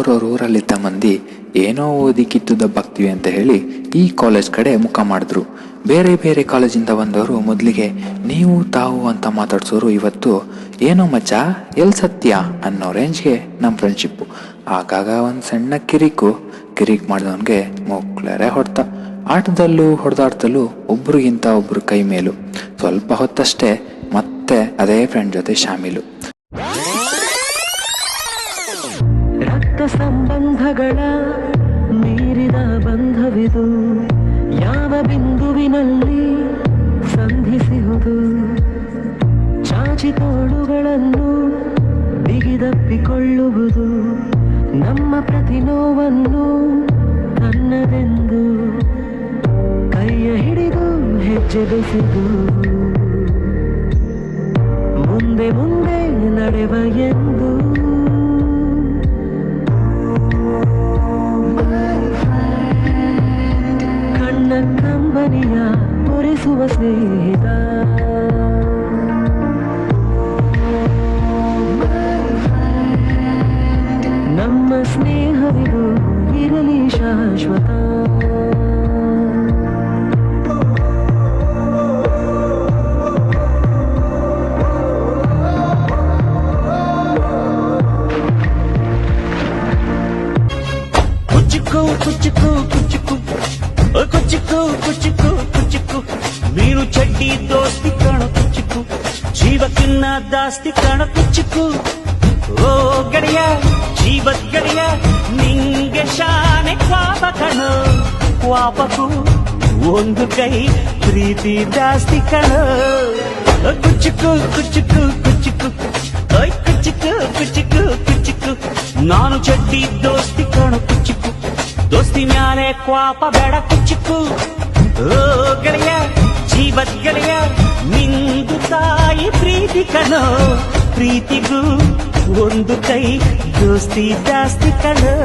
ಅವ್ರವ್ರ ಊರಲ್ಲಿದ್ದ ಮಂದಿ ಏನೋ ಓದಿ ಕಿತ್ತು ದಬ್ಬಾಗ್ತೀವಿ ಅಂತ ಹೇಳಿ ಈ ಕಾಲೇಜ್ ಕಡೆ ಮುಖ ಮಾಡಿದ್ರು. ಬೇರೆ ಬೇರೆ ಕಾಲೇಜಿಂದ ಬಂದವರು ಮೊದಲಿಗೆ ನೀವು ತಾವು ಅಂತ ಮಾತಾಡ್ಸೋರು ಇವತ್ತು ಏನೋ ಮಚ್ಚ ಎಲ್ ಸತ್ಯ ಅನ್ನೋ ರೇಂಜ್ಗೆ ನಮ್ಮ ಫ್ರೆಂಡ್ಶಿಪ್ಪು. ಆಗಾಗ ಒಂದು ಸಣ್ಣ ಕಿರಿಕ್ ಮಾಡಿದವನಿಗೆ ಮೊಕ್ಳರೆ ಹೊಡ್ತ. ಆಟದಲ್ಲೂ ಹೊಡೆದಾಟದಲ್ಲೂ ಒಬ್ರಿಗಿಂತ ಒಬ್ರು ಕೈ ಮೇಲು. ಸ್ವಲ್ಪ ಹೊತ್ತಷ್ಟೇ ಮತ್ತೆ ಅದೇ ಫ್ರೆಂಡ್ ಜೊತೆ ಶಾಮೀಲು. ರಕ್ತ ಸಂಬಂಧಗಳ ಮೀರಿದ ಬಂಧವಿದು, ಯಾವ ಬಿಂದುವಿನಲ್ಲಿ ಸಂಧಿಸುವುದು. ಚಾಚಿ ತೋಳುಗಳನ್ನು ಬಿಗಿದಪ್ಪಿಕೊಳ್ಳುವುದು, ನಮ್ಮ ಪ್ರತಿ ನೋವನ್ನು ತನ್ನದೆಂದು ಕೈಯ ಹಿಡಿದು ಹೆಜ್ಜೆ ಬೆಸೆದು ಮುಂದೆ ಮುಂದೆ ನಡೆವ ಎಂದು. ಕಣ್ಣ ಕಂಬನಿಯ ಒರೆಸುವ ಸ್ನೇಹಿತ, ನಮ್ಮ ಸ್ನೇಹವಿದು ಇರಲಿ ಶಾಶ್ವತ. ಕುಚಿಕ್ಕು ಕುಚಿಕ್ಕು ಕುಚಿಕ್ಕು ಕುಚಿಕ್ಕು ಕುಚಿಕ್ಕು ಕುಚಿಕ್ಕು, ಮೀನು ಚಡ್ಡಿ ದೋಸ್ತಿ ಕಾಣ ಕುಚಿಕ್ಕು, ಜೀವಕ್ಕಿನ್ನ ದಾಸ್ತಿ ಕಾಣ ಕುಚಿಕ್ಕು. ಓ ಗೆಳೆಯ ಜೀವದ್ ಗೆಳೆಯ, ನಿಂಗೆ ಶಾನೆ ಕ್ವಾಪ ಕಣೋ, ಕ್ವಾಪಕ್ಕೂ ಒಂದು ಕೈ ಪ್ರೀತಿ ಜಾಸ್ತಿ ಕಣೋ. ಕುಚಿಕ್ಕು ಕುಚಿಕ್ಕು ಕುಚಿಕ್ಕು ಕುಚಿಕ್ಕು ಕುಚಿಕ್ಕು ಕುಚಿಕ್ಕು, ನಾನು ಚಡ್ಡಿ ದೋಸ್ತಿ ಕಾಣ ಕುಚಿಕ್ಕು, ದೋಸ್ತಿ ಮ್ಯಾಲೆ ಕ್ವಾಪ ಬೇಡ ಕುಚಿಕ್ಕು. ಓ ಗೆಳೆಯ ಜೀವದ್ ಗೆಳೆಯ, ನಿಂದು ತಾಯಿ ಪ್ರೀತಿ ಕಣೋ, ಪ್ರೀತಿಗೂ ಒಂದು ಕೈ ದೋಸ್ತಿ ಜಾಸ್ತಿ ಕಣೋ.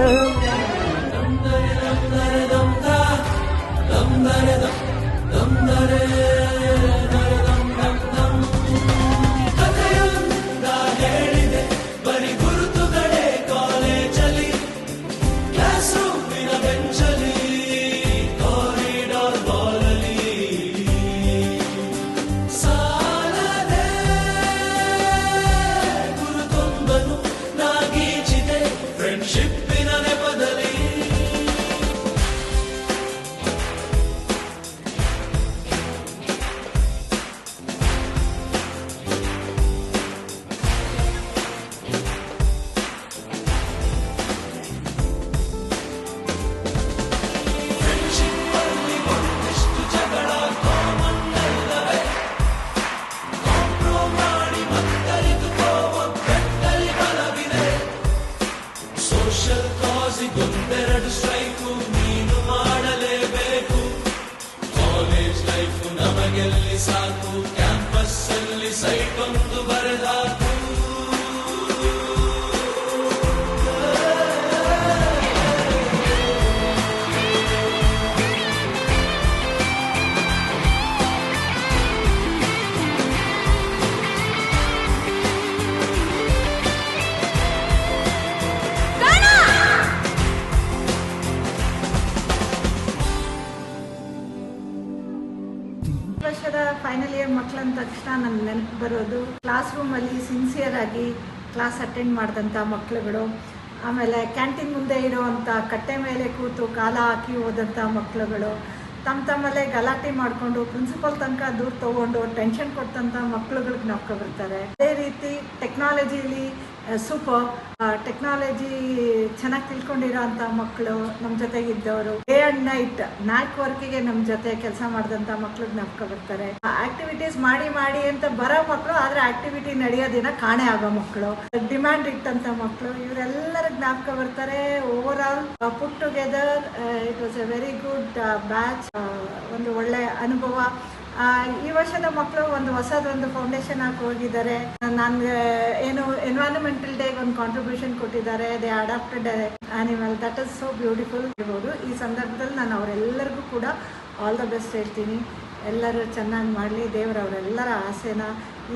ಒಂದೆರಡು ಸ್ಟ್ರೈಕು ನೀನು ಮಾಡಲೇಬೇಕು, ಕಾಲೇಜ್ ಲೈಫ್ ನಮಗೆಲ್ಲಿ ಸಾಕು, ಕ್ಯಾಂಪಸ್ ಅಲ್ಲಿ ಸೈಟ್ ಒಂದು ಬರೆದಾಕು. ವರ್ಷದ ಫೈನಲ್ ಇಯರ್ ಮಕ್ಕಳು ಅಂದ ತಕ್ಷಣ ನನ್ನ ನೆನಪು ಬರೋದು ಕ್ಲಾಸ್ ರೂಮಲ್ಲಿ ಸಿನ್ಸಿಯರ್ ಆಗಿ ಕ್ಲಾಸ್ ಅಟೆಂಡ್ ಮಾಡಿದಂಥ ಮಕ್ಕಳುಗಳು, ಆಮೇಲೆ ಕ್ಯಾಂಟೀನ್ ಮುಂದೆ ಇರೋವಂಥ ಕಟ್ಟೆ ಮೇಲೆ ಕೂತು ಕಾಲ ಹಾಕಿ ಓದಂಥ ಮಕ್ಕಳುಗಳು, ತಮ್ಮಲ್ಲೇ ಗಲಾಟೆ ಮಾಡಿಕೊಂಡು ಪ್ರಿನ್ಸಿಪಲ್ ತನಕ ದೂರ ತೊಗೊಂಡು ಟೆನ್ಷನ್ ಕೊಟ್ಟಂಥ ಮಕ್ಕಳುಗಳಿಗೆ ಜ್ಞಾಪಕ ಬರ್ತಾರೆ. ಅದೇ ರೀತಿ ಟೆಕ್ನಾಲಜಿಲಿ ಸೂಪರ್ ಟೆಕ್ನಾಲಜಿ ಚೆನ್ನಾಗಿ ತಿಳ್ಕೊಂಡಿರೋ ಅಂಥ ಮಕ್ಕಳು ನಮ್ಮ ಜೊತೆಗಿದ್ದವರು, ಡೇ ಆ್ಯಂಡ್ ನೈಟ್ ವರ್ಕಿಗೆ ನಮ್ಮ ಜೊತೆ ಕೆಲಸ ಮಾಡಿದಂಥ ಮಕ್ಕಳು ಜ್ಞಾಪಕ ಬರ್ತಾರೆ. ಆಕ್ಟಿವಿಟೀಸ್ ಮಾಡಿ ಅಂತ ಬರೋ ಮಕ್ಕಳು, ಆದರೆ ಆಕ್ಟಿವಿಟಿ ನಡೆಯೋ ದಿನ ಕಾಣೆ ಆಗೋ ಮಕ್ಕಳು, ಡಿಮ್ಯಾಂಡ್ ಇಟ್ಟಂಥ ಮಕ್ಕಳು, ಇವರೆಲ್ಲರ ಜ್ಞಾಪಕ ಬರ್ತಾರೆ. Over all put together it was A very good batch, ಒಂದು ಒಳ್ಳೆ ಅನುಭವ. ಈ ವರ್ಷದ ಮಕ್ಕಳು ಒಂದು ಹೊಸದೊಂದು ಫೌಂಡೇಶನ್ ಹಾಕಿ ಹೋಗಿದ್ದಾರೆ. ನನಗೆ ಏನು ಎನ್ವೈರನ್ಮೆಂಟಲ್ ಡೇಗೆ ಒಂದು ಕಾಂಟ್ರಿಬ್ಯೂಷನ್ ಕೊಟ್ಟಿದ್ದಾರೆ. They adopted animal, that is so beautiful ಇರ್ಬೋದು. ಈ ಸಂದರ್ಭದಲ್ಲಿ ನಾನು ಅವರೆಲ್ಲರಿಗೂ ಕೂಡ ಆಲ್ ದ ಬೆಸ್ಟ್ ಹೇಳ್ತೀನಿ. ಎಲ್ಲರೂ ಚೆನ್ನಾಗಿ ಮಾಡಲಿ, ದೇವರು ಅವರೆಲ್ಲರ ಆಸೆನ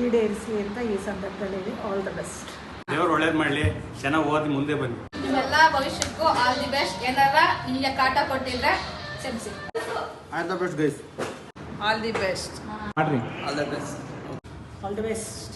ಈಡೇರಿಸಿ ಅಂತ ಈ ಸಂದರ್ಭದಲ್ಲಿ ಆಲ್ ದ ಬೆಸ್ಟ್. ದೇವ್ರು ಒಳ್ಳೇದು ಮಾಡಲಿ, ಚೆನ್ನಾಗಿ ಓದಿ ಮುಂದೆ ಬನ್ನಿ. ನಿಮ್ಮೆಲ್ಲ ಭವಿಷ್ಯಕ್ಕೂ ಆಲ್ ದಿ ಬೆಸ್ಟ್. ಏನಾರ ನಿಮಗೆ ಕಾಟ ಕೊಟ್ಟಿದ್ರೆ ಕ್ಷಮಿಸಿ. All the best guys. All the best. ಮಾಡ್ರಿ. All the best.